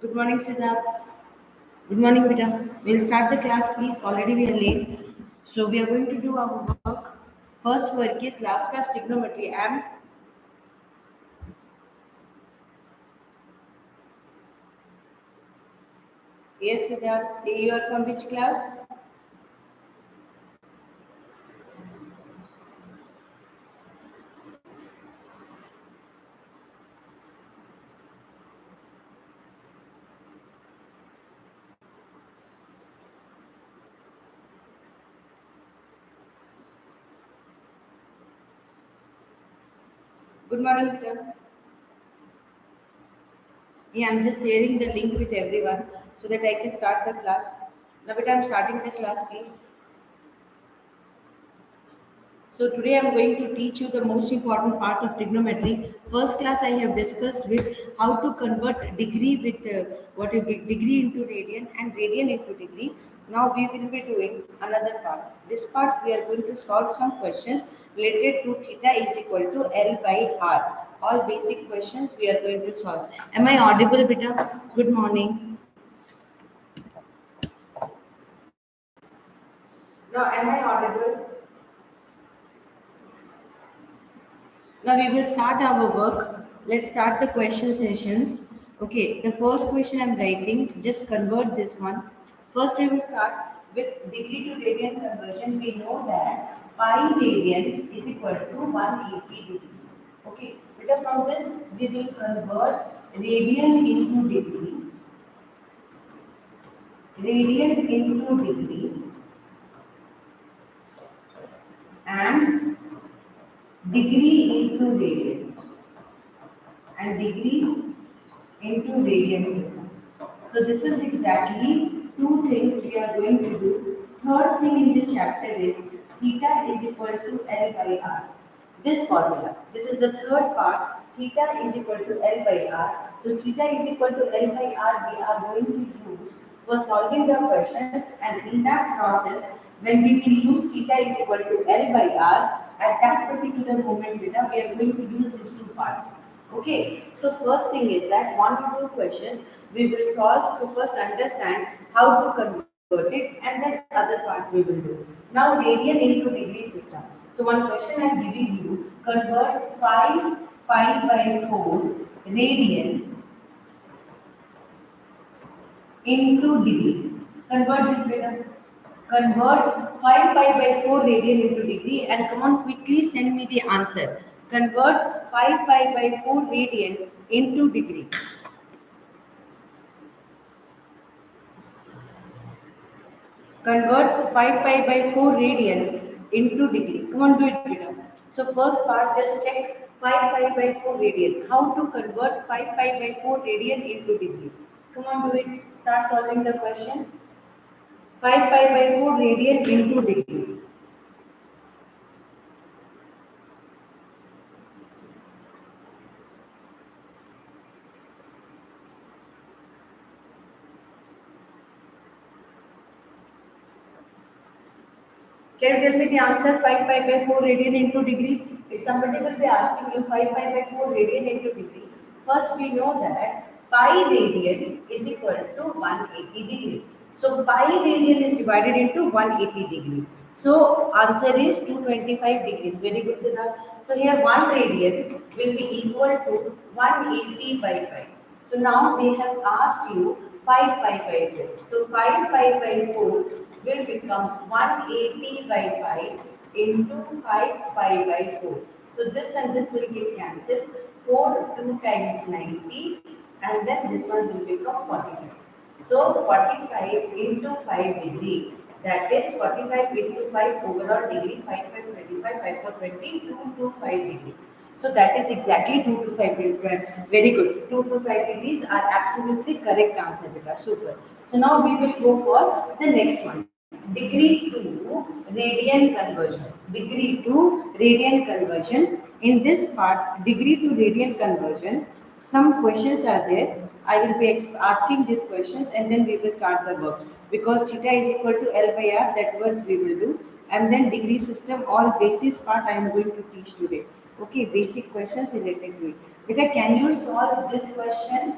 Good morning, Siddharth. Good morning, Beta. We'll start the class, please. Already we are late. So we are going to do our work. First work is last class trigonometry. Yes, Siddharth. You are from which class? Good morning, Beta. Yeah, I'm just sharing the link with everyone so that I can start the class. Now, Beta, I'm starting the class, please. So today I'm going to teach you the most important part of trigonometry. First class I have discussed with how to convert degree with degree into radian and radian into degree. Now we will be doing another part. This part we are going to solve some questions related to theta is equal to L by R. All basic questions we are going to solve. Am I audible, beta? Good morning. Now am I audible? Now we will start our work. Let's start the question sessions. Okay, the first question I'm writing, just convert this one. First we will start with degree to radian conversion. We know that pi radian is equal to 180 degree. Okay, but from this we will convert radian into degree, radian into degree and degree into radian and degree into radian system. So this is exactly two things we are going to do. Third thing in this chapter is theta is equal to L by R. This formula. This is the third part. Theta is equal to L by R. So theta is equal to L by R we are going to use for solving the questions, and in that process when we will use theta is equal to L by R, at that particular moment beta we are going to use these two parts. Okay, so first thing is that one or two questions we will solve to first understand how to convert it, and then other parts we will do. Now radian into degree system. So one question I am giving you, convert 5 pi by 4 radian into degree. Convert this beta. Convert 5 pi by 4 radian into degree, and come on quickly send me the answer. Convert 5 pi by 4 radian into degree. Convert 5 pi by 4 radian into degree. Come on, do it, beta. So first part, just check 5 pi by 4 radian. How to convert 5 pi by 4 radian into degree? Come on, do it. Start solving the question. 5 pi by 4 radian into degree. Can you tell me the answer? 5 pi by 4 radian into degree. If somebody will be asking you 5 pi by 4 radian into degree, first we know that pi radian is equal to 180 degree. So pi radian is divided into 180 degree. So answer is 225 degrees. Very good, Siddharth. So here 1 radian will be equal to 180 by pi. So now they have asked you 5 pi by 4. So 5 pi by 4 will become 180 by pi into 5 pi by 4. So this and this will get cancelled. 4 2 times 90, and then this one will become 45. So 45 into 5 degree, that is 45 into 5 overall degree, 5 5 25, 5 4 20, 2 to 5 degrees. So that is exactly 2 to 5 degrees. Very good. 2 to 5 degrees are absolutely correct answer, beta. Super. So now we will go for the next one. Degree to radian conversion. Degree to radian conversion. In this part, degree to radian conversion, some questions are there. I will be asking these questions, and then we will start the work. Because theta is equal to L by R, that work we will do. And then degree system, all basis part I am going to teach today. Okay, basic questions related to it. Beta, can you solve this question?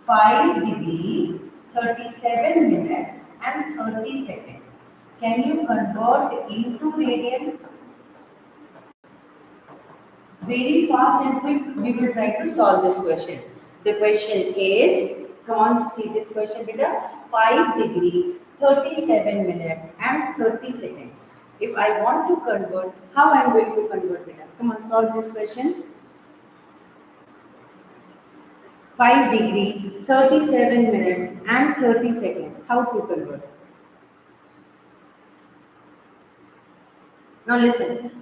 5 degree, 37 minutes and 30 seconds. Can you convert into radian? Very fast and quick, we will try to solve this question. The question is, come on, see this question, beta. 5 degree, 37 minutes and 30 seconds. If I want to convert, how I am going to convert, beta? Come on, solve this question. 5 degree, 37 minutes and 30 seconds. How to convert? Now listen,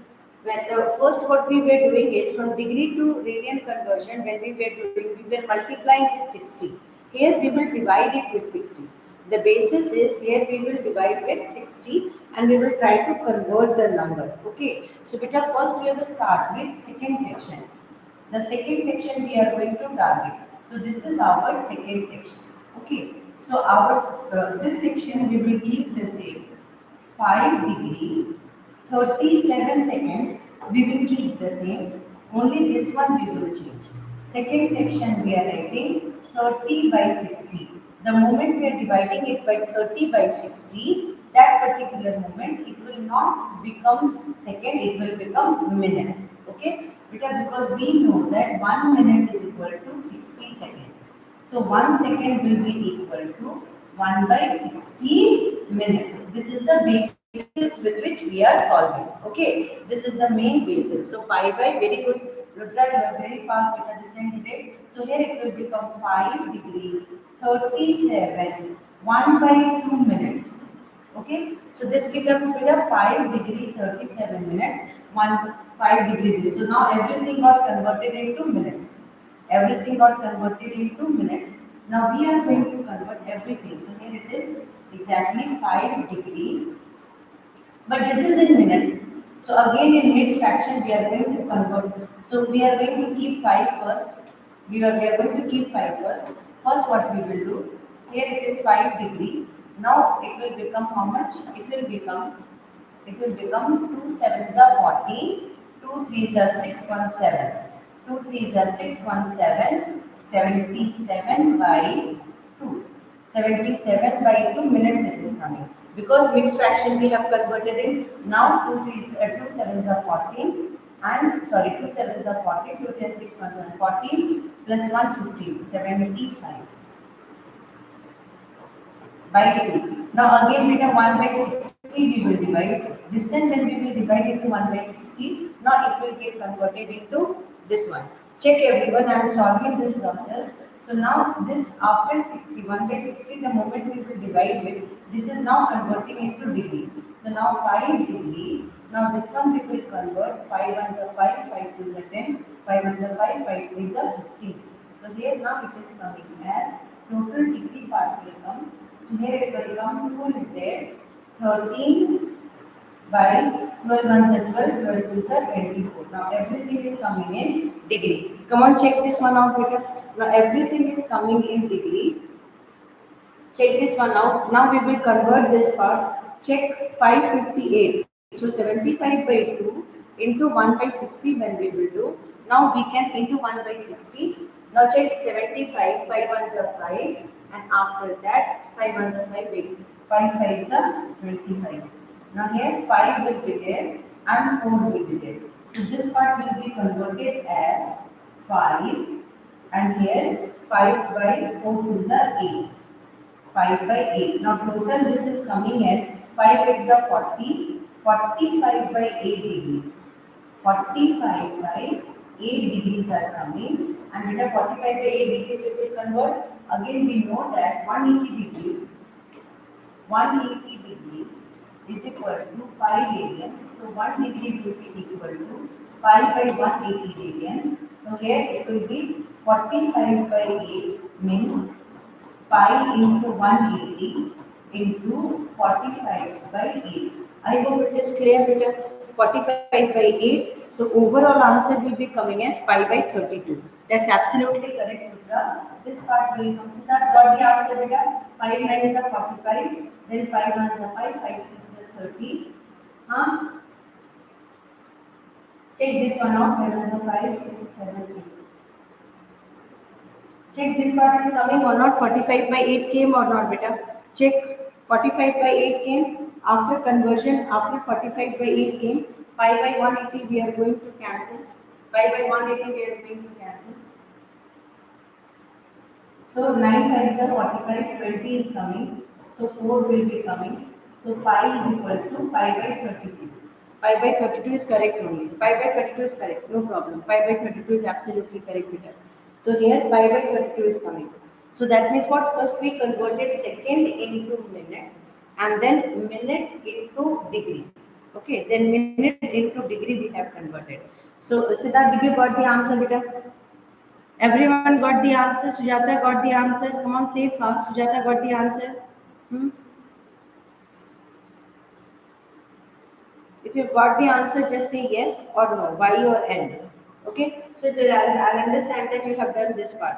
first what we were doing is from degree to radian conversion, when we were multiplying with 60. Here we will divide it with 60. The basis is here we will divide with 60 and we will try to convert the number. Okay. So beta, first we will start with second section. The second section we are going to target. So this is our second section. Okay. So our this section we will keep the same. 5 degree, 37 seconds, we will keep the same. Only this one we will change. Second section we are writing 30 by 60. The moment we are dividing it by 30 by 60, that particular moment, it will not become second, it will become minute. Okay? Because we know that 1 minute is equal to 60 seconds. So 1 second will be equal to 1 by 60 minute. This is the basis with which we are solving. Okay, this is the main basis. So pi by, very good. Rudra, you are very fast with understanding today. So here it will become 5 degree, 37, 1 by 2 minutes. Okay, so this becomes with a 5 degree, 37 minutes, 5 degree. So now everything got converted into minutes. Everything got converted into minutes. Now we are going to convert everything. So here it is exactly 5 degree. But this is in minute. So again in mixed fraction we are going to convert. So we are going to keep 5 first. We are going to keep 5 first. First what we will do, here it is 5 degree. Now it will become how much? It will become 2 sevens are 40, 2 threes are 617. 2 threes are 617, 77 by 2. 77 by 2 minutes it is coming. Because mixed fraction we have converted it. Now 2 sevens are 14 and sorry 2 sevens are 14, 2 threes 6 ones are 14 plus 1 15, 75 by 2. Now again beta 1 by 60 we will divide. This time when we will divide into 1 by 60, now it will get converted into this one. Check everyone, I am solving this process. So now this after 60, 1 by 60, the moment we will divide with, this is now converting into degree. So now 5 degree. Now this one we will convert 5 ones are 5, 5 twos are 10, 5 ones are 5, 5 threes are 15. So here now it is coming as total degree part will come. So here it will come, 2 is there, 13 by 12 ones are 12, 12 twos are 24. Now everything is coming in degree. Come on, check this one out better. Now everything is coming in degree. Check this one out. Now we will convert this part. Check 558. So 75 by 2 into 1 by 60 when we will do. Now we can into 1 by 60. Now check 75, 5 ones are 5 and after that 5 ones are 5, 5 fives are 25. Now here 5 will be there and 4 will be there. So this part will be converted as 5 and here 5 by 4 twos are 8. 5 by 8. Now total this is coming as 5 eggs are 40, 45 by 8 degrees. 45 by 8 degrees are coming and beta 45 by 8 degrees it will convert. Again we know that 180 degree is equal to pi radian. So 1 degree will be equal to pi by 180 radian. So here it will be 45 by 8 means pi into 180 into 45 by 8. I hope it is clear better. 45 by 8. So overall answer will be coming as pi by 32. That's absolutely correct, Putra. This part will come. So that got the answer beta. 5 9 is a 45. Then 5 1 is a 5. 5 6 is a 30. Huh? Check this one out. 5 1 is a 5 6 7 8. Check this part is coming or not. 45 by 8 came or not, beta. Check 45 by 8 came. After conversion, after 45 by 8 came. Pi by 180 we are going to cancel. Pi by 180 we are going to cancel. So 9 times are 45, 20 is coming. So 4 will be coming. So pi is equal to pi by 32. Pi by 32 is correct only. Pi by 32 is correct, no problem. Pi by 32 is absolutely correct, beta. So here pi by 32 is coming. So that means what? First we converted second into minute and then minute into degree. Okay, then minute into degree we have converted. So Siddharth, did you got the answer, beta? Everyone got the answer. Sujata got the answer. Come on, say fast. Sujata got the answer. Hmm? If you've got the answer, just say yes or no, Y or N. Okay? So I'll understand that you have done this part.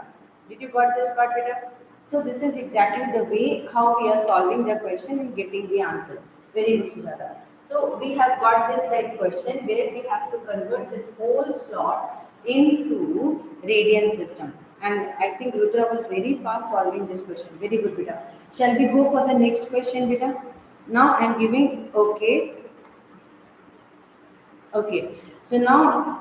Did you got this part, beta? So this is exactly the way how we are solving the question and getting the answer. Very good, Sujata. So we have got this type question where we have to convert this whole slot into radian system. And I think Rudra was very fast solving this question. Very good, beta. Shall we go for the next question, beta? Now I'm giving, okay. Okay, so now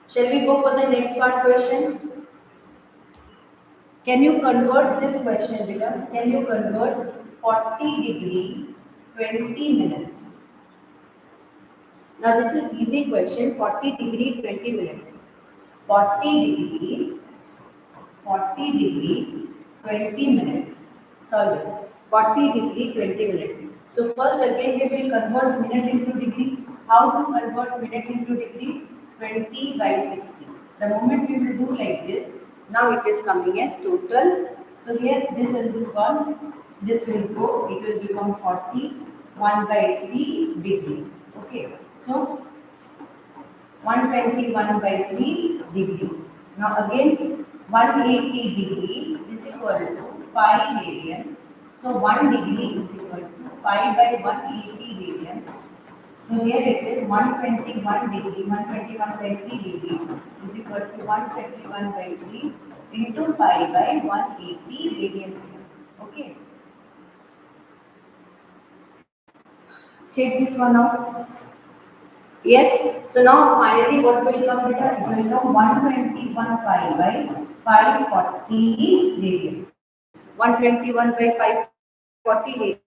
shall we go for the next part question? Can you convert this question, Beta? Can you convert 40 degree 20 minutes? Now this is easy question. 40 degree 20 minutes. 40 degree 40 degree 20 minutes. Solve it. 40 degree 20 minutes. So first again we will convert minute into degree. How to convert minute into degree? 20 by 60. The moment we will do like this, now it is coming as total. So here this and this one, this will go, it will become 40, 1 by 3 degree. Okay. So 121 by 3 degree. Now again 180 degree is equal to pi radian. So 1 degree is equal to pi by 180 radian. So here it is 121 degree, 121 by 3 degree is equal to 121 by 3 into pi by 180 radian. Okay. Check this one out. Yes. So now finally what will come, beta? It will come 121 pi by 540 radian. 121 by 540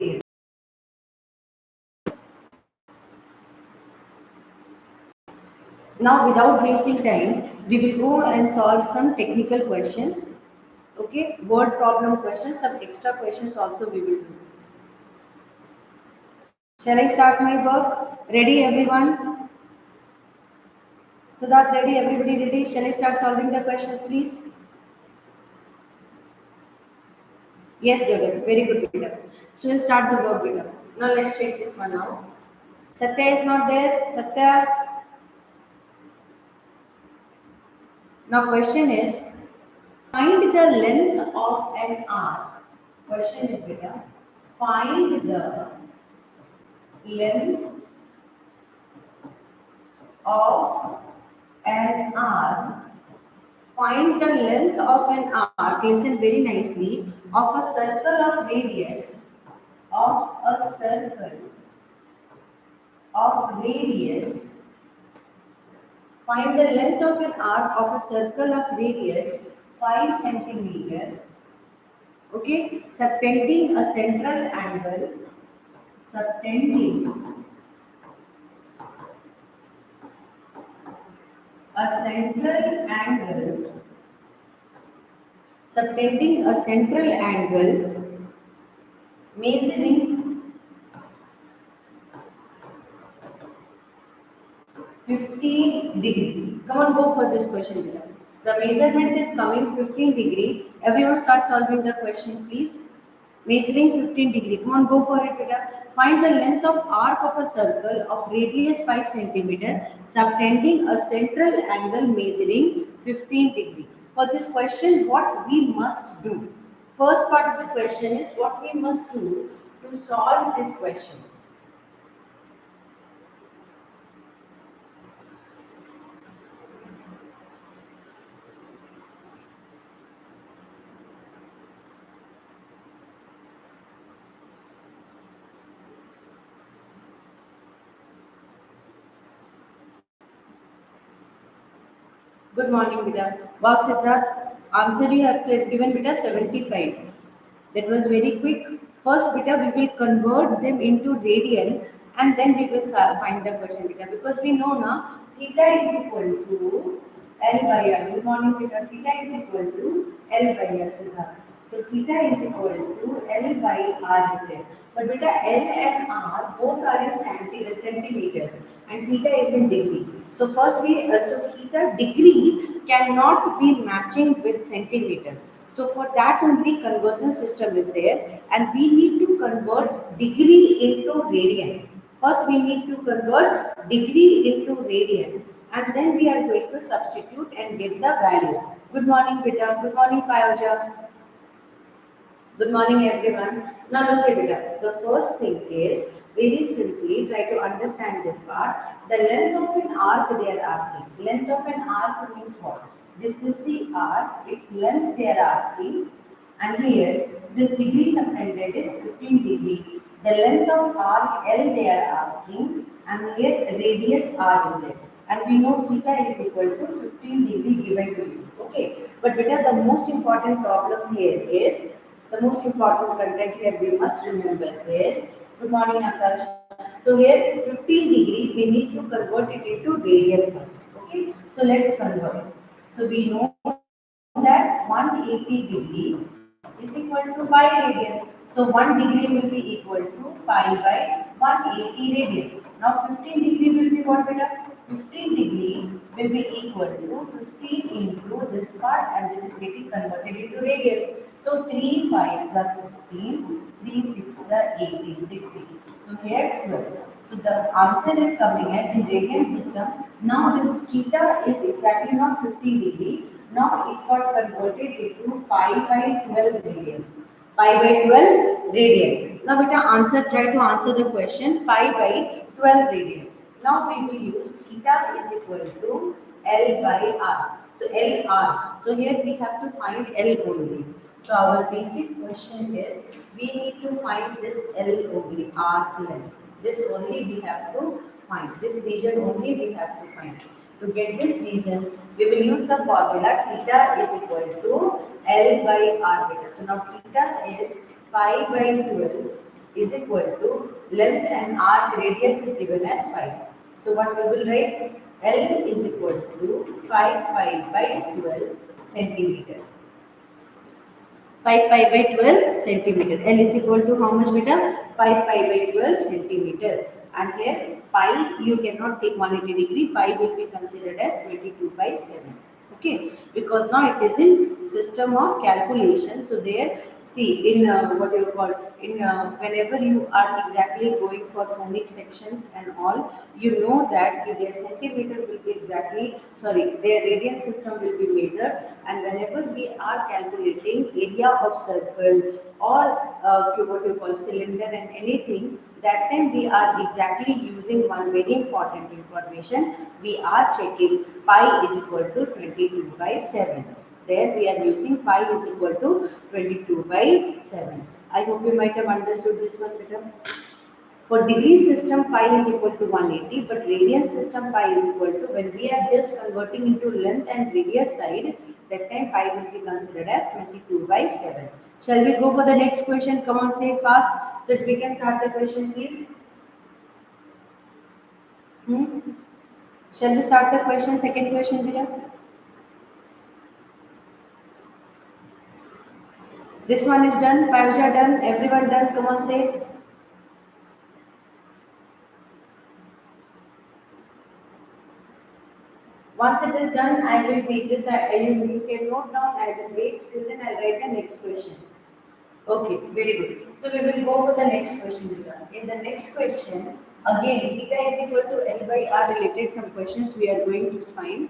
radian. Now without wasting time, we will go and solve some technical questions. Okay, word problem questions, some extra questions also we will do. Shall I start my work? Ready everyone? So that ready, everybody ready? Shall I start solving the questions please? Yes, Gagan. Very good, Peter. So we'll start the work, Peter. Now let's check this one out. Satya is not there. Satya. Now question is, find the length of an arc. Question is, Peter, find the length of an arc. Find the length of an arc. Listen very nicely. Of a circle of radius. Of a circle of radius. Find the length of an arc of a circle of radius 5 centimeter. Okay, subtending a central angle. Subtending a central angle. Subtending a central angle. Measuring 15 degree. Come on, go for this question here. The measurement is coming 15 degree. Everyone start solving the question, please. Measuring 15 degree. Come on, go for it, beta. Find the length of arc of a circle of radius 5 centimeter, subtending a central angle measuring 15 degree. For this question, what we must do? First part of the question is what we must do to solve this question. Good morning, beta. Wow, Siddharth, answer you have given beta 75. That was very quick. First, beta, we will convert them into radian and then we will find the question, beta. Because we know now theta is equal to L by R. Good morning, beta. Theta is equal to L by R, Siddharth. So, theta is equal to L by R is there. But beta, L and R both are in centimeters and theta is in degree. So, first so theta degree cannot be matching with centimeter. So for that only conversion system is there and we need to convert degree into radian. First we need to convert degree into radian and then we are going to substitute and get the value. Good morning beta. Good morning Payoja. Good morning everyone. Now look at it. The first thing is very simply try to understand this part. The length of an arc they are asking. Length of an arc means what? This is the arc, its length they are asking and here this degree subtended is 15 degree. The length of arc L they are asking and here radius R is there. And we know theta is equal to 15 degree given to you. Okay. But beta the most important problem here is the most important content here we must remember is, good morning Akash. So here 15 degree we need to convert it into radian first. Okay. So let's convert. So we know that 180 degree is equal to pi radian. So 1 degree will be equal to pi by 180 radian. Now 15 degree will be what beta? 15 degree will be equal to 15 into this part and this is getting converted into radian. So 3 5s are 15, 3 6s are 18, 60. So here 12. So the answer is coming as in radian system. Now this theta is exactly not 15 degree. Now it got converted into pi by 12 radian. Pi by 12 radian. Now beta try to answer the question pi by 12 radian. Now we will use theta is equal to L by R. So L R. So here we have to find L only. So our basic question is we need to find this L only, arc length. This only we have to find. This region only we have to find. To get this region, we will use the formula theta is equal to L by R beta. So now theta is pi by 12 is equal to length and arc radius is given as 5. So what we will write? L is equal to 5 pi by 12 centimeter. 5 pi by 12 centimeter. L is equal to how much beta? 5 pi by 12 centimeter. And here pi you cannot take 180 degree. Pi will be considered as 22 by 7. Okay, because now it is in system of calculation. So there, see in what you call in whenever you are exactly going for conic sections and all, you know that their centimeter will be exactly their radian system will be measured, and whenever we are calculating area of circle or what you call cylinder and anything, that time we are exactly using one very important information. We are checking pi is equal to 22 by 7. There we are using pi is equal to 22 by 7. I hope you might have understood this one better. For degree system, pi is equal to 180, but radian system, pi is equal to, when we are just converting into length and radius side, that time pi will be considered as 22 by 7. Shall we go for the next question? Come on, say fast so that we can start the question, please. Shall we start the question? Second question, Vida? This one is done. Payuja done. Everyone done. Come on, say. Once it is done, I will be just you can note down. I will wait till then. I'll write the next question. Okay, very good. So we will go for the next question. Vida. In the next question, again, theta is equal to L by R related some questions we are going to find.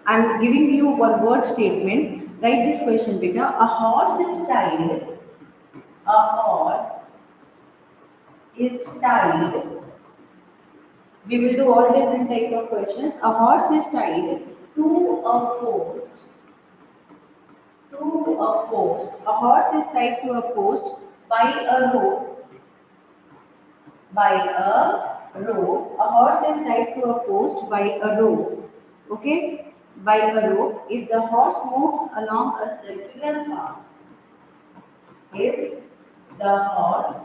I'm giving you one word statement. Write this question, beta. A horse is tied. A horse is tied. We will do all different type of questions. A horse is tied to a post. To a post. A horse is tied to a post by a rope by a rope. A horse is tied to a post by a rope. Okay, by a rope. If the horse moves along a circular path, if the horse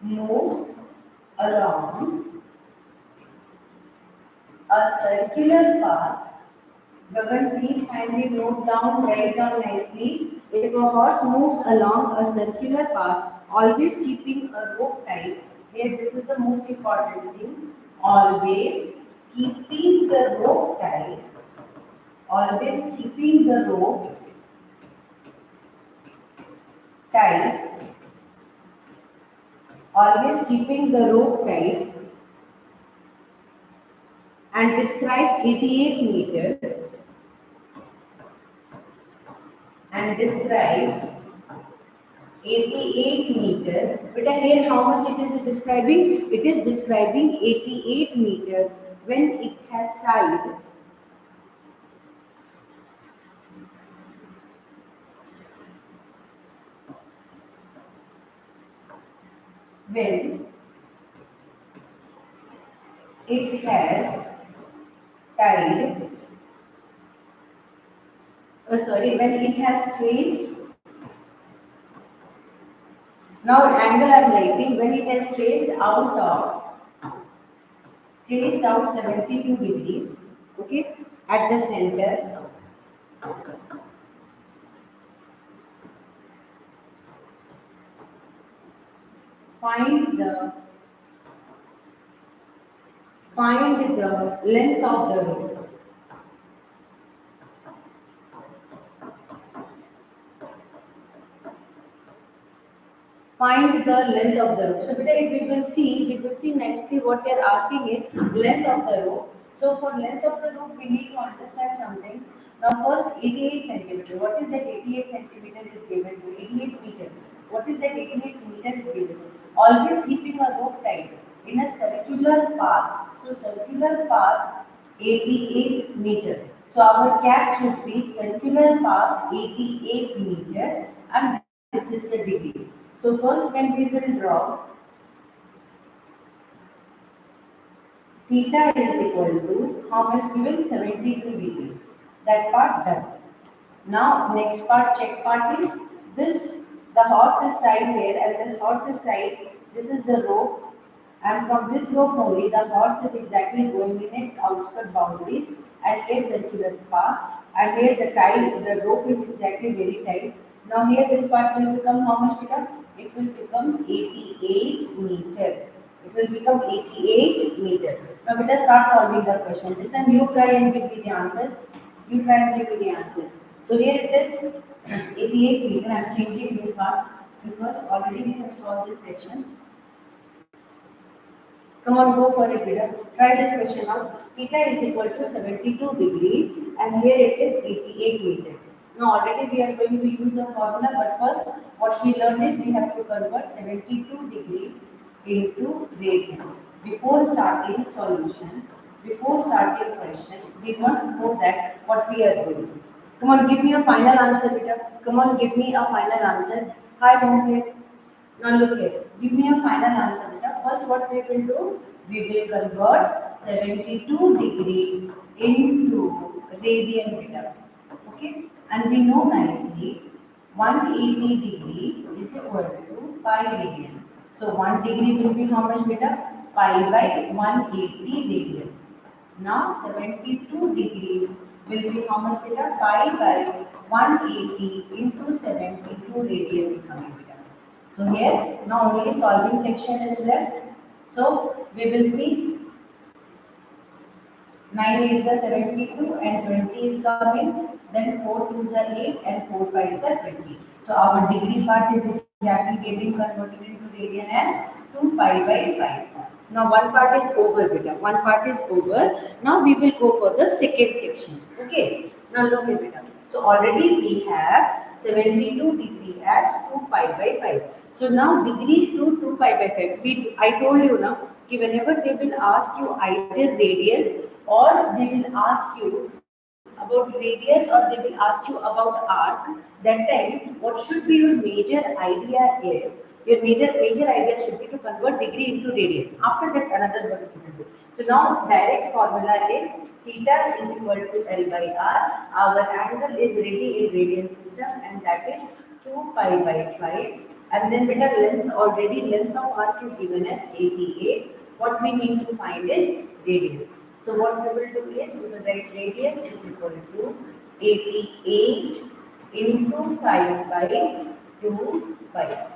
moves along a circular path, Gagan, please kindly note down, write down nicely. If a horse moves along a circular path, always keeping a rope tight, here this is the most important thing, always keeping the rope tight, always keeping the rope tight, always keeping the rope tight, and describes 88 meter and describes 88 meter. But here how much it is describing? It is describing 88 meter when it has tied. When it has tied, when it has traced, now angle I am writing, when it has traced out 72 degrees, okay, at the center, find the length of the rope. Find the length of the rope. So beta, if we will see nicely what they are asking is length of the rope. So for length of the rope, we need to understand some things. Now first 88 centimeter. What is that 88 centimeter is given to? 88 meter. What is that 88 meter is given to? Always keeping a rope tight in a circular path. So circular path 88 meter. So our cap should be circular path 88 meter, and this is the degree. So first when we will draw theta is equal to how much given? 72 degree. That part done. Now next part, check part is this, the horse is tied here and the horse is tied, this is the rope, and from this rope only the horse is exactly going in its outskirt boundaries, and here circular path, and here the rope is exactly very tight. Now here this part will become how much beta? It will become 88 meter. It will become 88 meter. Now beta, start solving the question. This time you try and give me the answer. You try and give me the answer. So here it is 88 meter. I am changing this part because already we have solved this section. Come on, go for it, beta. Try this question out. Theta is equal to 72 degree and here it is 88 meter. Now already we are going to use the formula, but first what we learned is we have to convert 72 degree into radian. Before starting solution, before starting question, we must know that what we are doing. Come on, give me a final answer, beta. Come on, give me a final answer. Hi, Mohit. Now look here. Give me a final answer, beta. First, what we will do? We will convert 72 degree into radian, beta. Okay? And we know nicely 180 degree is equal to pi radian. So 1 degree will be how much, beta? Pi by 180 radian. Now 72 degree will be how much, beta? Pi by 180 into 72 radian is coming, beta. So here now only solving section is left. So we will see 9 8s are 72 and 20 is coming. Then 4 2s are 8 and 4 5s are 20. So our degree part is exactly getting converted into radian as 2 pi by 5. Now one part is over, beta. One part is over. Now we will go for the second section. Okay. Now look at beta. So already we have 72 degree as 2 pi by 5. So now degree to 2 pi by 5. I told you now, whenever they will ask you either radius or they will ask you about radius or they will ask you about arc, that time what should be your major idea is, your major idea should be to convert degree into radian. After that another one you will do. So now direct formula is theta is equal to L by R. Our angle is ready in radian system and that is 2 pi by 5. And then beta length, already length of arc is given as 88. What we need to find is radius. So what we will do is we will write radius is equal to 88 into 5 by 2 pi.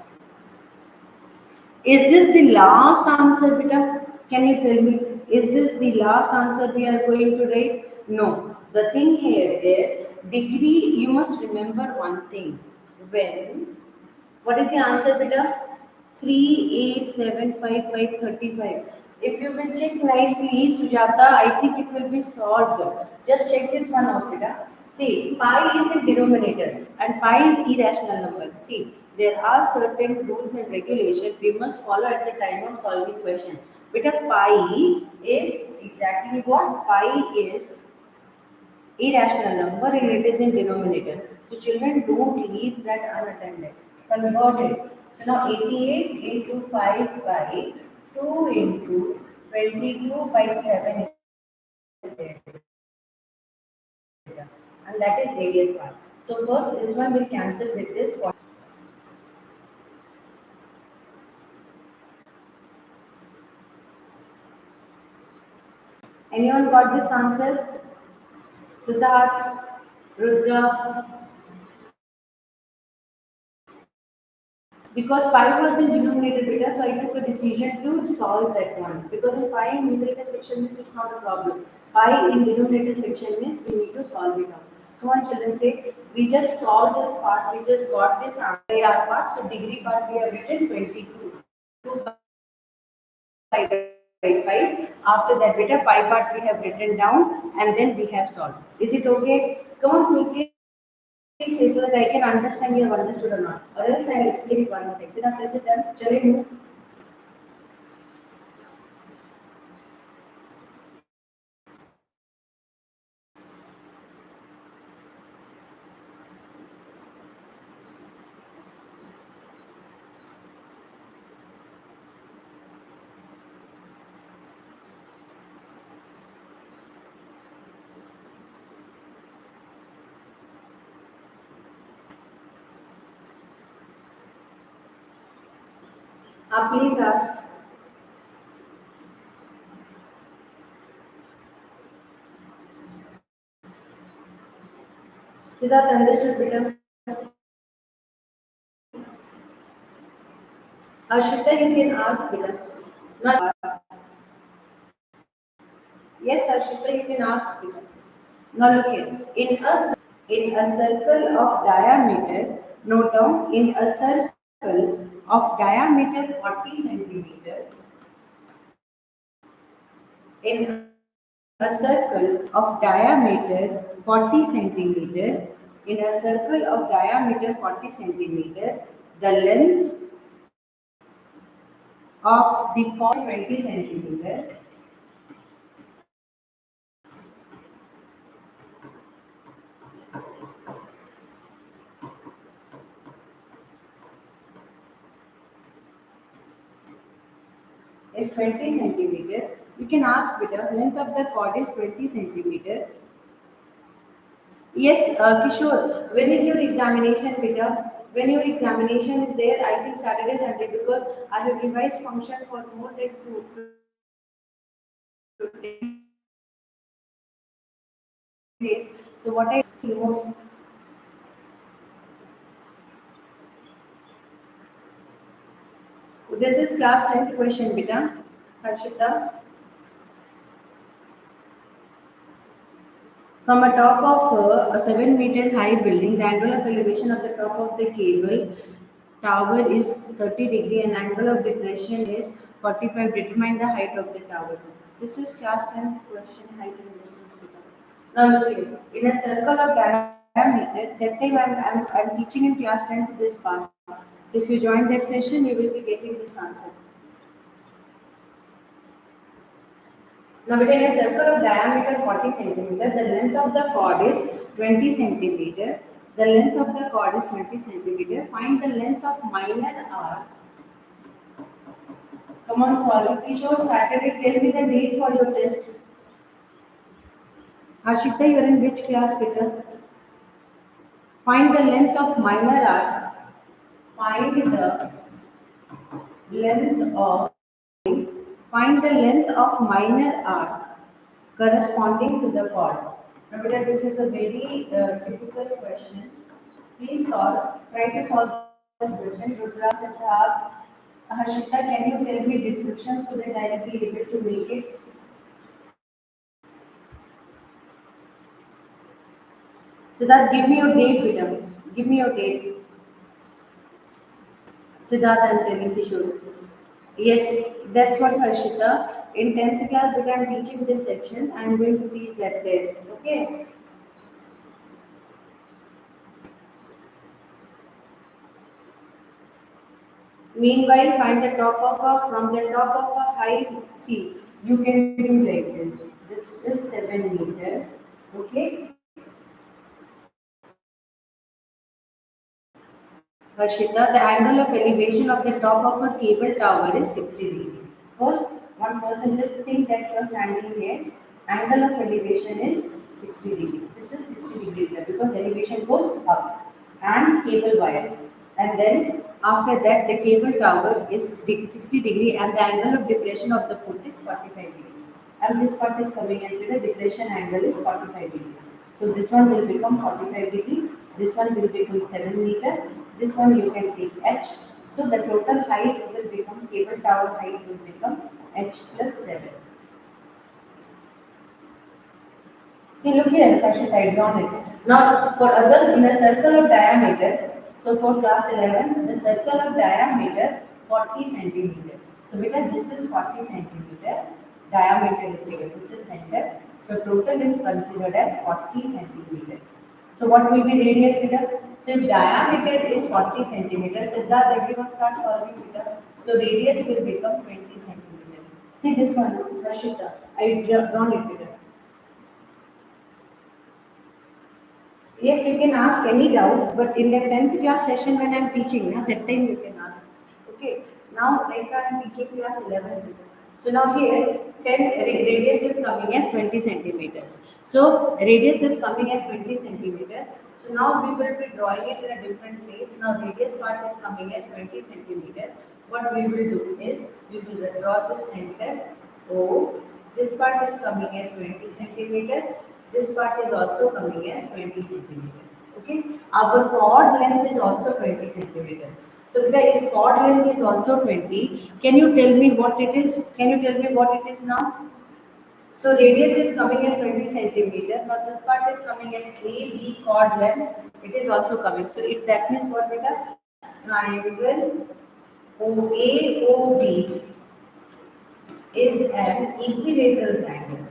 Is this the last answer, beta? Can you tell me? Is this the last answer we are going to write? No. The thing here is degree. You must remember one thing. When what is the answer, beta? 3875 If you will check nicely, Sujata, I think it will be solved. Just check this one out, beta. See, pi is a denominator and pi is irrational number. See, there are certain rules and regulations we must follow at the time of solving question. Beta, pi is exactly what? Pi is irrational number and it is in denominator. So children, don't leave that unattended. Convert it. So now 88 into 5 by 2 into 22 by 7 is there. And that is radius 1. So first this one will cancel with this. Anyone got this answer? Siddharth, Rudra, because pi was in denominator beta, so I took a decision to solve that one. Because in pi in numerator section means it's not a problem. Pi in denominator section means we need to solve it out. Come on, children, say we just solved this part. We just got this answer part. So degree part we have written 22. 2 pi by 5. After that beta pi part we have written down and then we have solved. Is it okay? Come on quickly. Say so that I can understand you have understood or not. Or else I will explain it one more time. Siddharth, is it done? Chale move. Please ask. Siddharth understood better. Ashita, you can ask better. Not yes, Ashita, you can ask better. Now look here. In a circle of diameter, note down in a circle of diameter 40 centimeter. In a circle of diameter 40 centimeter, in a circle of diameter 40 centimeter, the length of the point 20 centimeter is 20 centimeter. You can ask better, length of the cord is 20 centimeter. Yes, Kishore, when is your examination, beta? When your examination is there, I think Saturday, Sunday, because I have revised function for more than 2 days. So what I see most, this is class 10th question, beta. Harshita. From a top of a 7-meter high building, the angle of elevation of the top of the cable tower is 30 degree and angle of depression is 45. Determine the height of the tower. This is class 10th question, height and distance. Now look here. In a circle of diameter, that time I'm teaching in class 10th this part. So if you join that session, you will be getting this answer. Now within a circle of diameter 40 centimeter, the length of the chord is 20 centimeter. The length of the chord is 20 centimeter. Find the length of minor arc. Come on, solve it. Kishore, Saturday, tell me the date for your test. Ashita, you are in which class, Peter? Find the length of minor arc. Find the length of Find the length of minor arc corresponding to the chord. Now, beta, this is a very typical question. Please solve. Try to solve this question. Rudra, Siddharth, Harshita, can you tell me description so that I will be able to make it? Siddharth, give me your date, beta. Give me your date. Siddharth, I am telling Kishore. Yes, that's what Harshita. In 10th class, because I am teaching this section, I am going to teach that there. Okay. Meanwhile, find the top of a from the top of a high. See, you can do like this. This is 7 meter. Okay. Harshita, the angle of elevation of the top of a cable tower is 60 degree. First, one person just think that you are standing here. Angle of elevation is 60 degree. This is 60 degree because elevation goes up and cable wire. And then after that, the cable tower is 60 degree and the angle of depression of the foot is 45 degree. And this part is coming as the depression angle is 45 degree. So this one will become 45 degree, this one will become 7 meter, this one you can take h. So the total height will become, cable tower height will become h plus 7. See, look here, Kashif, I drawn it. Now, for others, in a circle of diameter, so for class 11, the circle of diameter 40 centimeter. So, beta, this is 40 centimeter, diameter is here, this is center. So, total is considered as 40 centimeter. So, what will be radius, beta? So, if diameter is 40 centimeter, Siddharth, everyone start solving, beta. So, radius will become 20 centimeter. See this one, Rashita, I drawn it, beta. Yes, you can ask any doubt, but in the 10th class session when I am teaching, that time you can ask. Okay, now like I am teaching class 11. So now here 10 radius is coming as 20 centimeters. So radius is coming as 20 centimeter. So now we will be drawing it in a different place. Now radius part is coming as 20 centimeter. What we will do is we will draw the center O. This part is coming as 20 centimeter. This part is also coming as 20 centimeter. Okay. Our chord length is also 20 centimeter. So if chord length is also 20, can you tell me what it is? Can you tell me what it is now? So radius is coming as 20 centimeter. Now this part is coming as AB chord length. It is also coming. So that means what beta? Triangle OAOB is an equilateral triangle.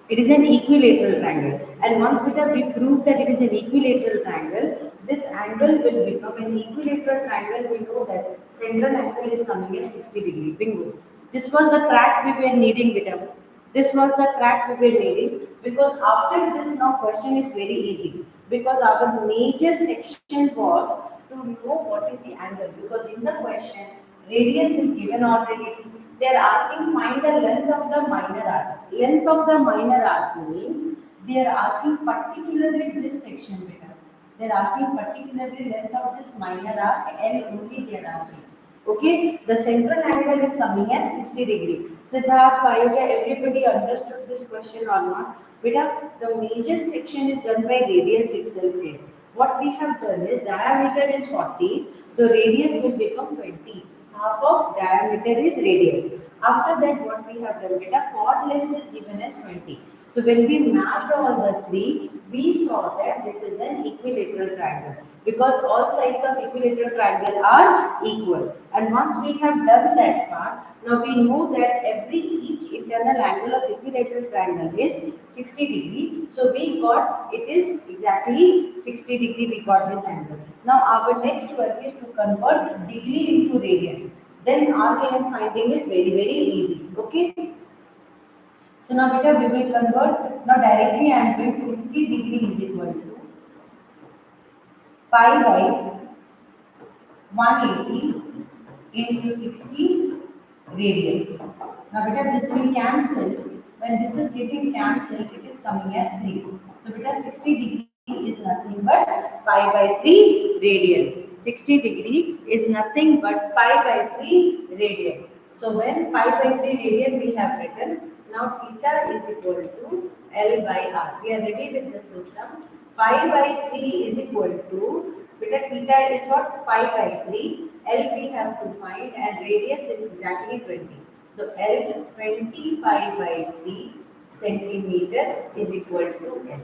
It is an equilateral triangle. And once we prove that it is an equilateral triangle, this angle will become an equilateral triangle. We know that central angle is coming as 60 degree. Bingo. This was the crack we were needing, beta. This was the crack we were needing because after this now question is very easy because our major section was to know what is the angle because in the question radius is given already. They are asking find the length of the minor arc. Length of the minor arc means they are asking particularly this section beta. They are asking particularly length of this minor arc L only they are asking. Okay, the central angle is coming as 60 degree. Siddharth, Payoja, everybody understood this question or not? Beta, the major section is done by radius itself here. What we have done is diameter is 40, so radius will become 20. Half of diameter is radius. After that, what we have done, beta, chord length is given as 20. So when we matched all the three, we saw that this is an equilateral triangle because all sides of equilateral triangle are equal. And once we have done that part, now we know that each internal angle of equilateral triangle is 60 degree. So we got it is exactly 60 degree. We got this angle. Now our next work is to convert degree into radian. then arc length finding is very very easy. Okay. So now beta we will convert. Now directly I am doing 60 degree is equal to pi by 180 into 60 radian. Now beta this will cancel. When this is getting cancelled, it is coming as 3. So beta 60 degree is nothing but pi by 3 radian. 60 degree is nothing but pi by 3 radian. So when pi by 3 radian we have written, now theta is equal to L by R. We are ready with the system. Pi by 3 is equal to, beta theta is what? Pi by 3. L we have to find and radius is exactly 20. So L 20 pi by 3 centimeter is equal to L.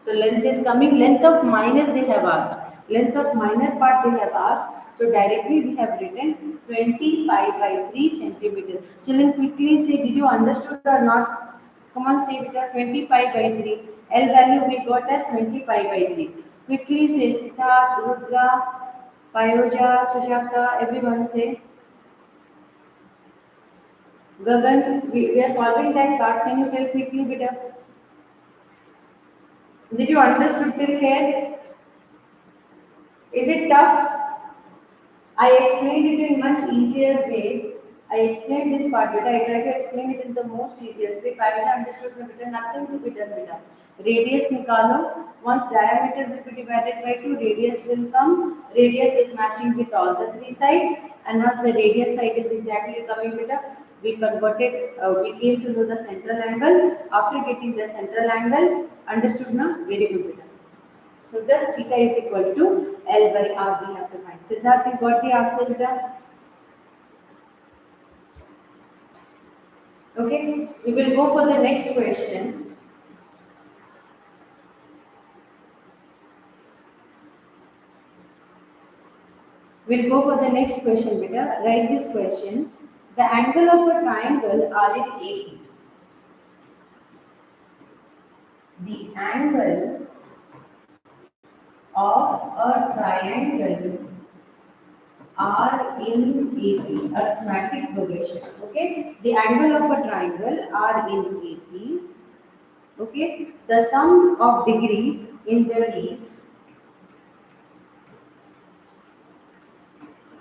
So length is coming, length of minor they have asked. Length of minor part they have asked. So directly we have written 20 pi by 3 centimeter. Children quickly say, did you understood or not? Come on, say beta 20 pi by 3. L value we got as 20 pi by 3. Quickly say Siddharth, Rudra, Payoja, Sujata, everyone say. Gagan, we are solving that part. Can you tell quickly beta? Did you understood till here? Is it tough? I explained it in much easier way. I explained this part better. I try to explain it in the most easiest way. Parents understood me better. Nothing to be done better. Radius nikalo. Once diameter will be divided by 2, radius will come. Radius is matching with all the three sides. And once the radius side is exactly coming better, we converted. We came to know the central angle. After getting the central angle, understood now? Very good better. So thus theta is equal to L by R we have to find. Siddharth, you got the answer beta? Okay, we will go for the next question. We'll go for the next question beta. Write this question. The angle of a triangle are in AP. The angle of a triangle are in AP, arithmetic progression. Okay, the angle of a triangle are in AP. Okay, the sum of degrees in the least,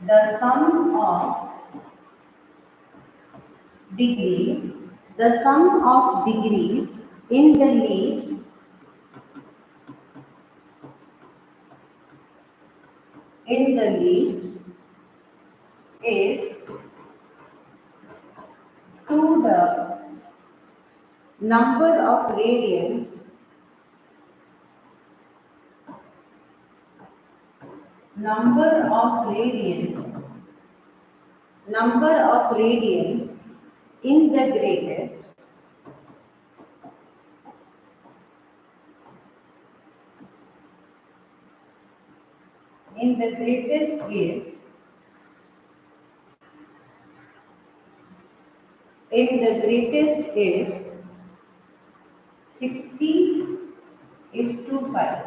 the sum of degrees, the sum of degrees in the least is to the number of radians number of radians in the greatest is 60 is to pi.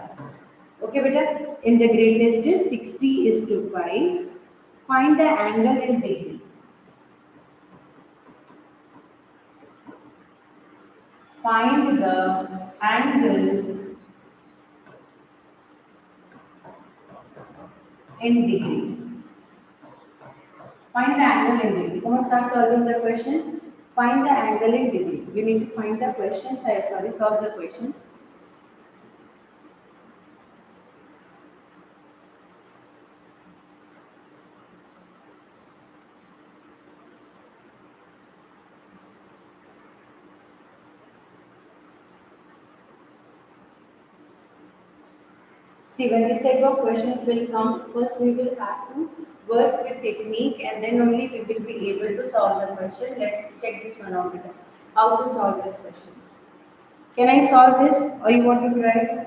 Okay beta, in the greatest is 60 is to pi. Find the angle in degree. Find the angle in degree. Find the angle in degree. Come on, start solving the question. Find the angle in degree. You need to find the question. Solve the question. See, when this type of questions will come, first we will have to work with technique and then only we will be able to solve the question. Let's check this one out. How to solve this question? Can I solve this or you want to try?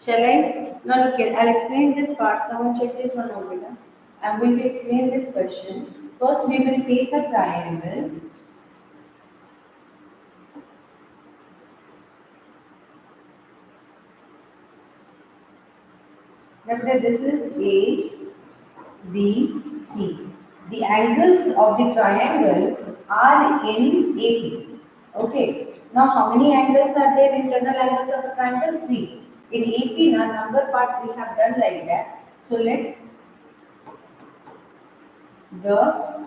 Shall I? No, look here. I'll explain this part. Come and check this one out, beta. And we will explain this question. First, we will take a triangle. Now this is A, B, C. The angles of the triangle are in AP. Okay. Now how many angles are there? Internal angles of the triangle? 3. In AP, now number part we have done like that. So let the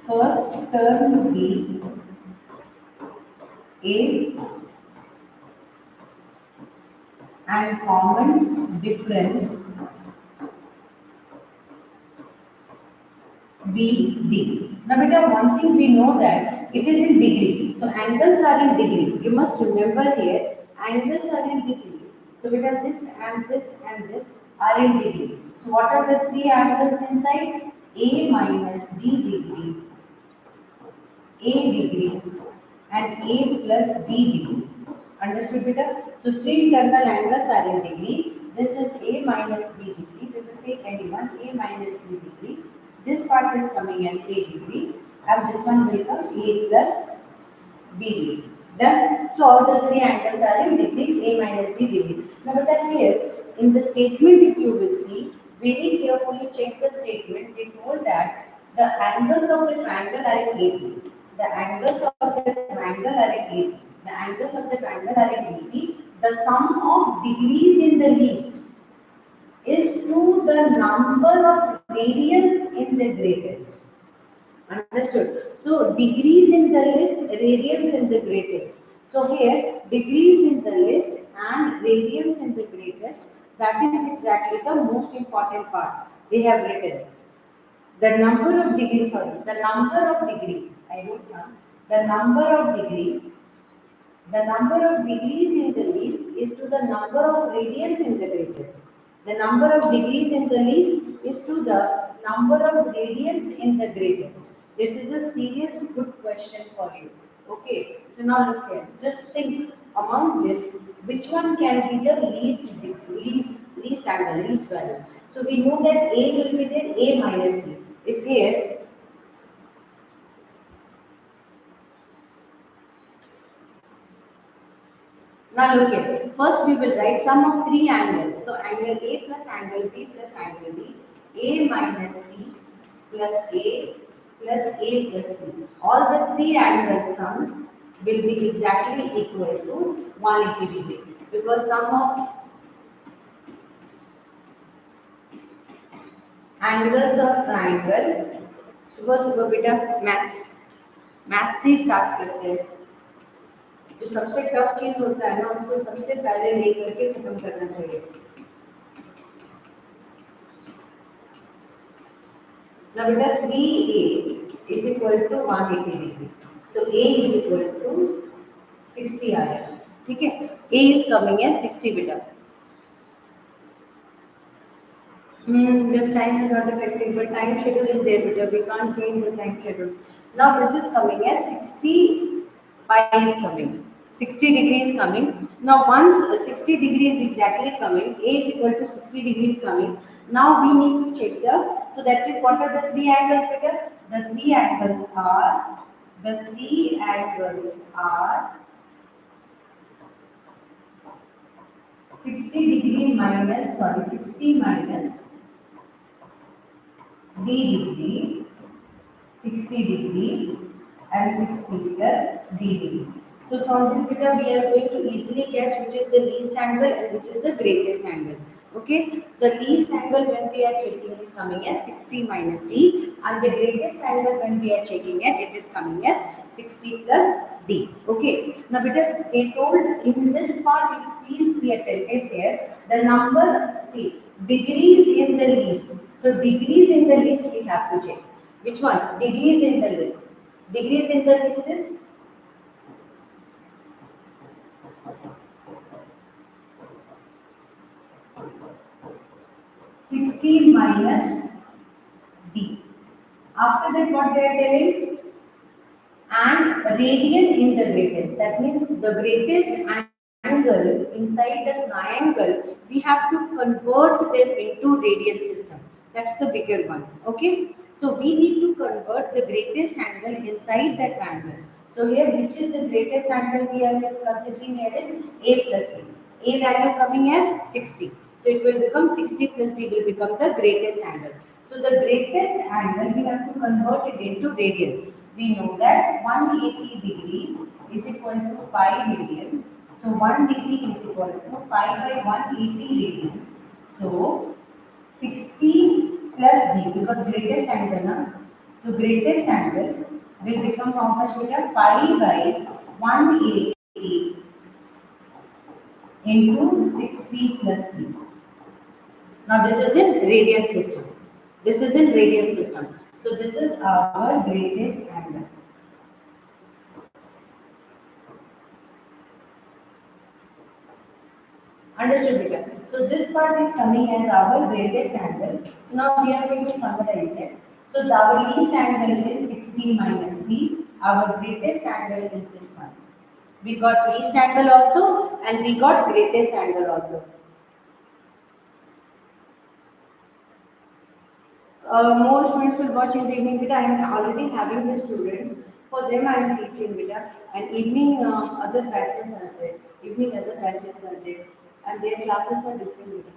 first term be A and common difference BD. Now, beta, one thing we know that it is in degree. So, angles are in degree. You must remember here, angles are in degree. So, beta, this and this are in degree. So, what are the three angles inside? A minus D degree, A degree, and A plus D degree. Understood, beta? So, three internal angles are in degree. This is A minus D degree. We will take anyone A minus D degree. This part is coming as A degree, and this one will come A plus B degree. Done. So, all the three angles are in degrees A minus D degree. Now, but here in the statement, if you will see, very carefully check the statement. They told that the angles of the triangle are in AP. The angles of the triangle are in AP. The angles of the triangle are in AP. The sum of degrees in the least is to the number of radians in the greatest. Understood. So degrees in the list, radians in the greatest. So here degrees in the list and radians in the greatest. That is exactly the most important part. They have written the number of degrees. Sorry, the number of degrees. I wrote some. The number of degrees. The number of degrees in the least is to the number of radians in the greatest. The number of degrees in the least is to the number of radians in the greatest. This is a serious good question for you. Okay, so now look here. Just think among this, which one can be the least angle, least value. So we know that A will be there, A minus D. If here now look here. First we will write sum of three angles. So angle A plus angle B plus angle D. A minus B plus A plus A plus B. All the three angles sum will be exactly equal to 180 degree. Because sum of angles of triangle, सुबह बेटा maths से start करते हैं. जो सबसे tough चीज होता है ना उसको सबसे पहले लेकर के खत्म करना चाहिए. Now beta 3A is equal to 180 degree. So A is equal to 60 आ रहा है. ठीक है. A is coming as 60 beta. This time is not effective, but time schedule is there beta. We can't change the time schedule. Now this is coming as 60 pi is coming. 60 degrees coming. Now once 60 degrees exactly coming, A is equal to 60 degrees coming. Now we need to check so that is what are the three angles figure? The three angles are 60 minus D degree, 60 degree and 60 plus D degree. So from this beta we are going to easily catch which is the least angle and which is the greatest angle. Okay, so the least angle when we are checking is coming as 60 minus D and the greatest angle when we are checking it is coming as 60 plus D. Okay, now beta they told in this part please be attentive here. The number, see, degrees in the least. So degrees in the list we have to check. Which one? Degrees in the list. Degrees in the list is 60 minus D. After that what they are telling? And radian in the greatest. That means the greatest angle inside the triangle, we have to convert them into radian system. That's the bigger one. Okay. So we need to convert the greatest angle inside that triangle. So here, which is the greatest angle we are considering here is A plus B. A value coming as 60. So it will become 60 plus D will become the greatest angle. So the greatest angle we have to convert it into radian. We know that 180 degree is equal to pi radian. So 1 degree is equal to pi by 180 radian. So 60 plus D because greatest angle na. So greatest angle will become how much beta? Pi by 180 into 60 plus D. Now this is in radian system. This is in radian system. So this is our greatest angle. Understood, Vika? So this part is coming as our greatest angle. So now we are going to summarize it. So our least angle is 60 minus D. Our greatest angle is this one. We got least angle also and we got greatest angle also. More students will watch in the evening, beta. I am already having the students. For them, I am teaching, beta. And evening, other batches are there. Evening, other batches are there. And their classes are different, beta.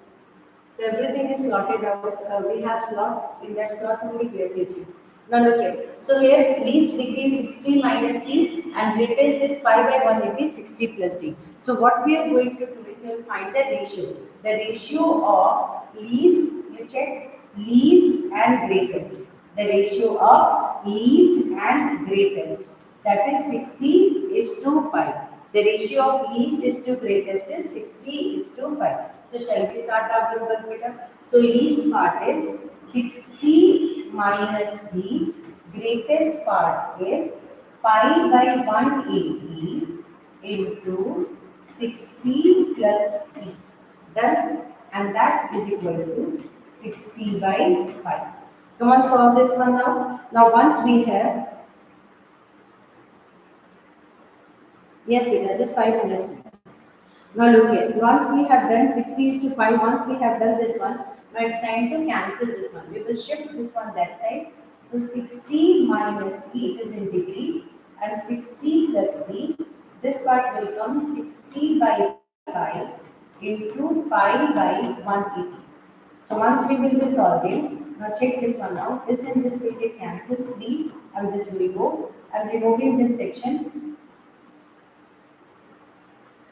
So everything is slotted out. We have slots. In that slot only we are teaching. Now look here. So here least degree is 60 minus D and greatest is pi by 180 60 plus D. So what we are going to do is we will find the ratio. The ratio of least, you check least and greatest. The ratio of least and greatest. That is 60 is to pi. The ratio of least is to greatest is 60 is to pi. So shall we start our work beta? So least part is 60 minus D. Greatest part is pi by 180 into 60 plus D. Done? And that is equal to 60 by 5. Come on, solve this one now. Now once we have, yes Peter, just 5 minutes. Now look here, once we have done 60 is to pi, once we have done this one, now it's time to cancel this one. We will shift this one that side. So 60 minus D, it is in degree, and 60 plus D, this part will come 60 by pi into pi by 180. So once we will be solving, now check this one out. This and this will get cancelled, D, and this will go. I am removing this section.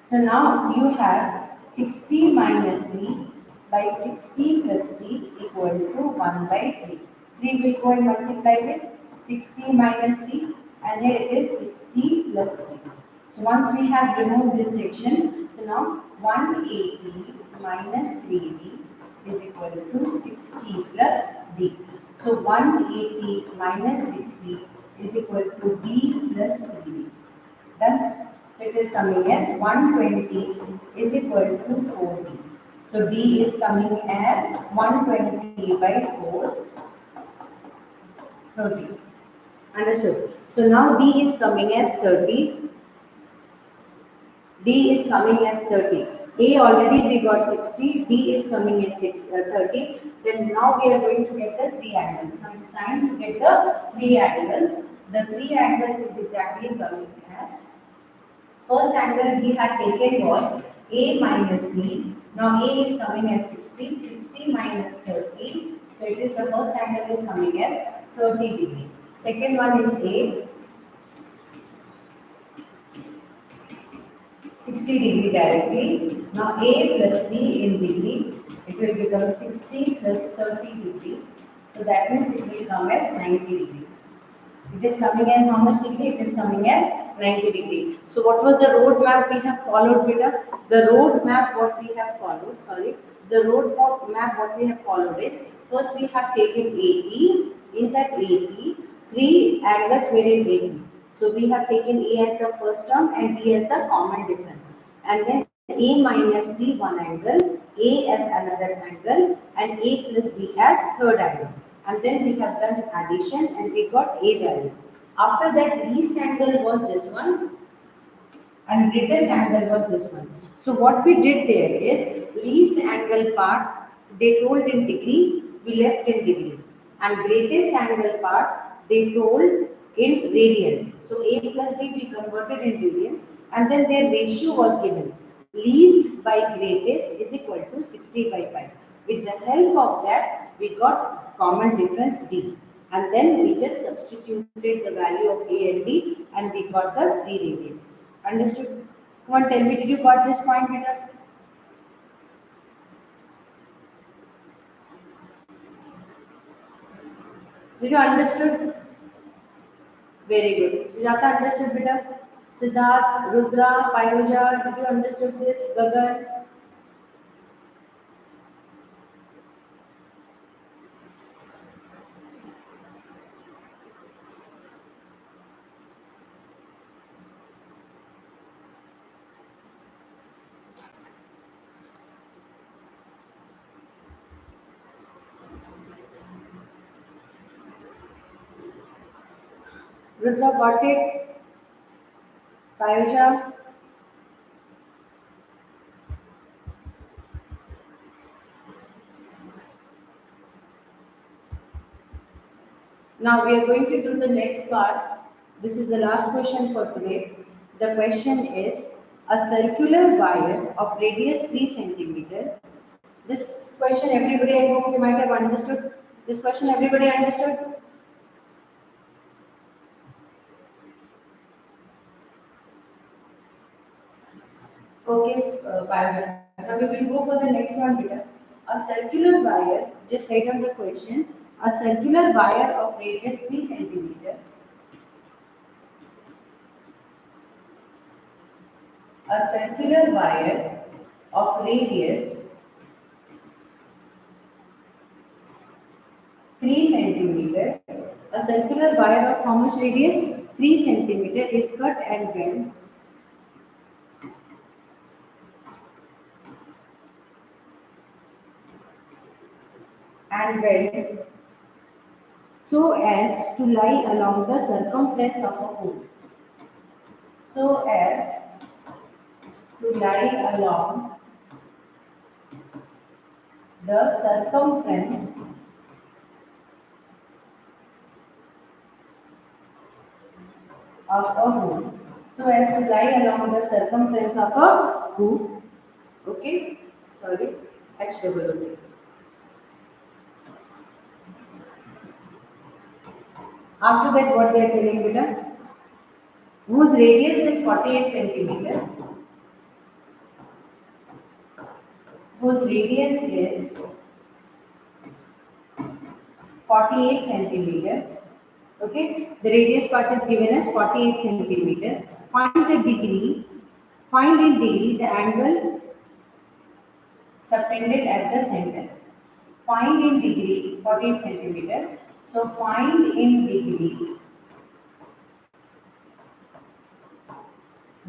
So now you have 60 minus D by 60 plus D equal to 1 by 3. 3 will go and multiply with 60 minus D and here it is 60 plus D. So once we have removed this section, so now 180 minus 3D is equal to 60 plus D. So 180 minus 60 is equal to D plus 3D. Done? So it is coming as 120 is equal to 4D. So D is coming as 120 by 4, 30. Understood? So now D is coming as 30. D is coming as 30. A already we got 60. B is coming as 30. Then now we are going to get the three angles. Now it's time to get the three angles. The three angles is exactly coming as, first angle we had taken was A minus D. Now A is coming as 60. 60 minus 30. So it is the first angle is coming as 30 degree. Second one is A. 60 degree directly. Now A plus D in degree, it will become 60 plus 30 degree. So that means it will come as 90 degree. It is coming as how much degree? It is coming as 90 degree. So what was the road map we have followed, beta? The road map what we have followed, the road map what we have followed is, first we have taken AP. In that AP, three angles were in AP. So we have taken A as the first term and D as the common difference. And then A minus D one angle, A as another angle, and A plus D as third angle. And then we have done addition and we got A value. After that, least angle was this one and greatest angle was this one. So what we did there is, least angle part they told in degree, we left in degree, and greatest angle part they told in radian. So A plus D we converted in radian and then their ratio was given. least by greatest is equal to 60 by pi. With the help of that, we got common difference D. And then we just substituted the value of A and D and we got the 3 radiuses. Understood? Come on, tell me, did you got this point, Peter? Did you understood? Very good. Sujata understood, Peter? Siddharth, Rudra, Payoja, did you understood this? Gagan? Rudra got it? Payoja? Now we are going to do the next part. This is the last question for today. The question is a circular wire of radius 3 centimeter. This question everybody, I hope you might have understood. This question everybody understood? Okay, Parag. Now we will go for the next one, beta. A circular wire, just write down the question. A circular wire of radius 3 centimeter. A circular wire of radius 3 centimeter. A circular wire of how much radius? 3 centimeter is cut and bent so as to lie along the circumference of a hole. So as to lie along the circumference of a hole. So as to lie along the circumference of a hoop. Okay? Sorry. H double O. After that, what they are telling, beta? Whose radius is 48 centimeter. Whose radius is 48 centimeter. Okay, the radius part is given as 48 centimeter. Find the degree, find in degree the angle subtended at the center. Find in degree 48 centimeter. So find in degree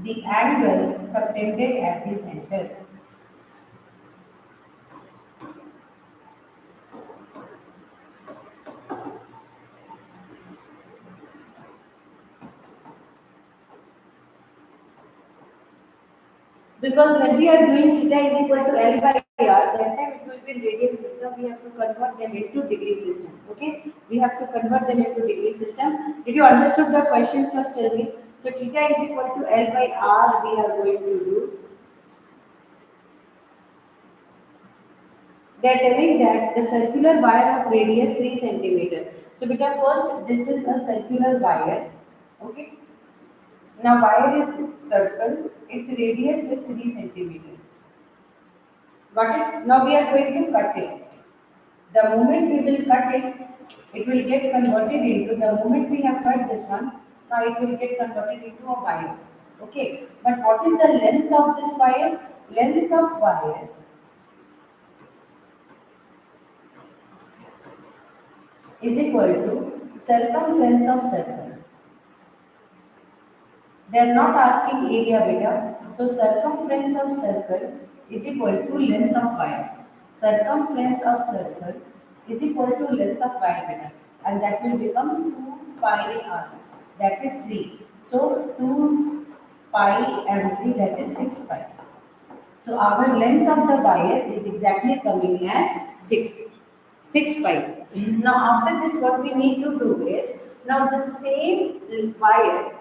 the angle subtended at the center. Because when we are doing theta is equal to L by R, that time it will be in radian system. We have to convert them into degree system. Okay, we have to convert them into degree system. Did you understood the question first? Tell me. So theta is equal to L by R. We are going to do. They are telling that the circular wire of radius 3 centimeter. So beta, first this is a circular wire. Okay. Now wire is circle. Its radius is 3 centimeter. Got it? Now we are going to cut it. The moment we will cut it, it will get converted into, the moment we have cut this one, now it will get converted into a wire. Okay. But what is the length of this wire? Length of wire is equal to circumference of circle. They are not asking area beta. So circumference of circle is equal to length of wire. Circumference of circle is equal to length of wire beta. And that will become 2 pi r. That is 3. So 2 pi and 3, that is 6 pi. So our length of the wire is exactly coming as 6 pi. Now after this, what we need to do is, now the same wire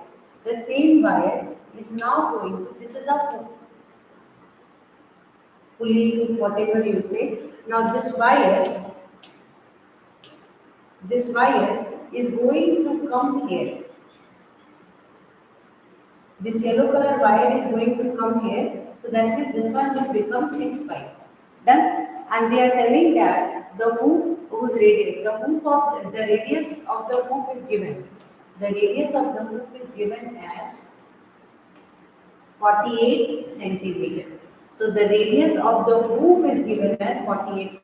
is now going to, this is a hook. pulley, whatever you say. Now this wire is going to come here. This yellow color wire is going to come here. So that means this one will become 6 pi. Done. And they are telling that the hoop whose radius, the radius of the hoop is given. The radius of the hoop is given as 48 centimeter. So the radius of the hoop is given as 48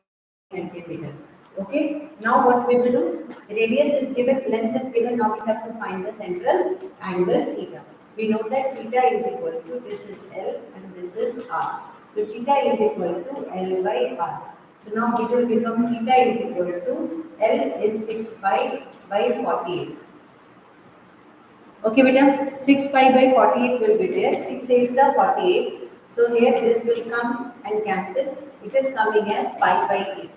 centimeter. Okay. Now what we will do? Radius is given, length is given. Now we have to find the central angle theta. We know that theta is equal to, this is L and this is R. So theta is equal to L by R. So now it will become theta is equal to L is 6 pi by 48. Okay, beta, 6 pi by 48 will be there. 6 8s are 48. So here this will come and cancel. It is coming as pi by 8.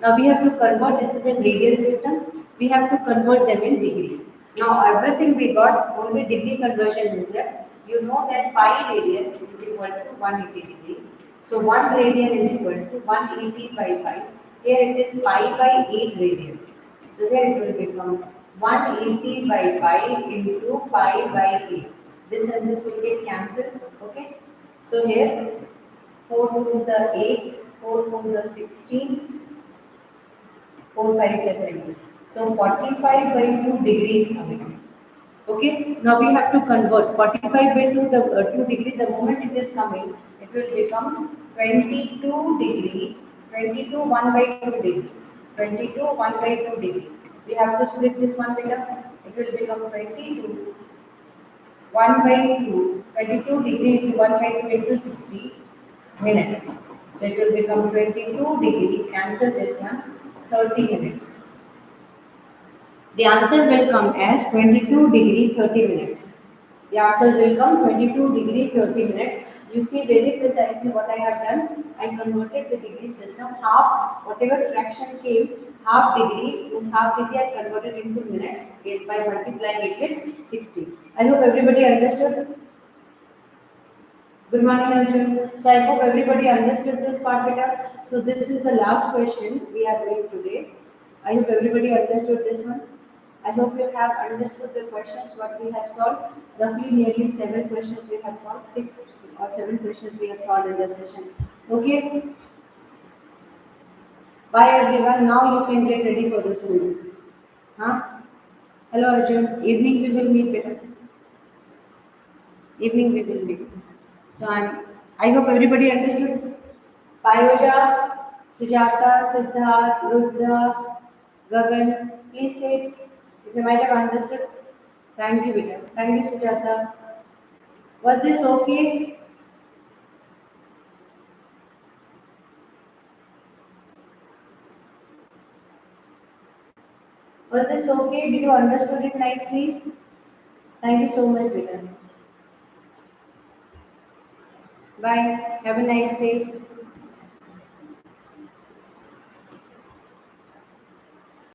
Now we have to convert, this is a radian system. We have to convert them in degree. Now everything we got, only degree conversion is left. You know that pi radian is equal to 180 degree. So 1 radian is equal to 180 by pi. Here it is pi by 8 radian. So here it will become 180 by pi into pi by 8. This and this will get cancelled. Okay. So here 4 2s are 8, 4 4s are 16, 4 5s are 20. So 45 by 2 degrees coming. Okay. Now we have to convert 45 by 2, the 2 degree. The moment it is coming, it will become 22 degree. 22 1 by 2 degree. 22 1 by 2 degree. We have to split this one beta. It will become 22 1 by 2. 22 degree into 1 by 2 into 60 minutes. So it will become 22 degree. Cancel this one. 30 minutes. The answer will come as 22 degree 30 minutes. The answer will come 22 degree 30 minutes. You see very precisely what I have done. I converted the degree system. Half, whatever fraction came, half degree is half degree. I converted into minutes by multiplying it with 60. I hope everybody understood. Good morning, Arjun. So I hope everybody understood this part better. So this is the last question we are doing today. I hope everybody understood this one. I hope you have understood the questions what we have solved. Roughly nearly 7 questions we have solved. 6 or 7 questions we have solved in the session. Okay. Bye everyone. Now you can get ready for the school. Huh? Hello Arjun. Evening we will meet better. Evening we will meet. So I hope everybody understood. Payoja, Sujata, Siddharth, Rudra, Gagan, please say if you might have understood. Thank you, Beta. Thank you, Sujata. Was this okay? Was this okay? Did you understood it nicely? Thank you so much, Beta. Bye. Have a nice day.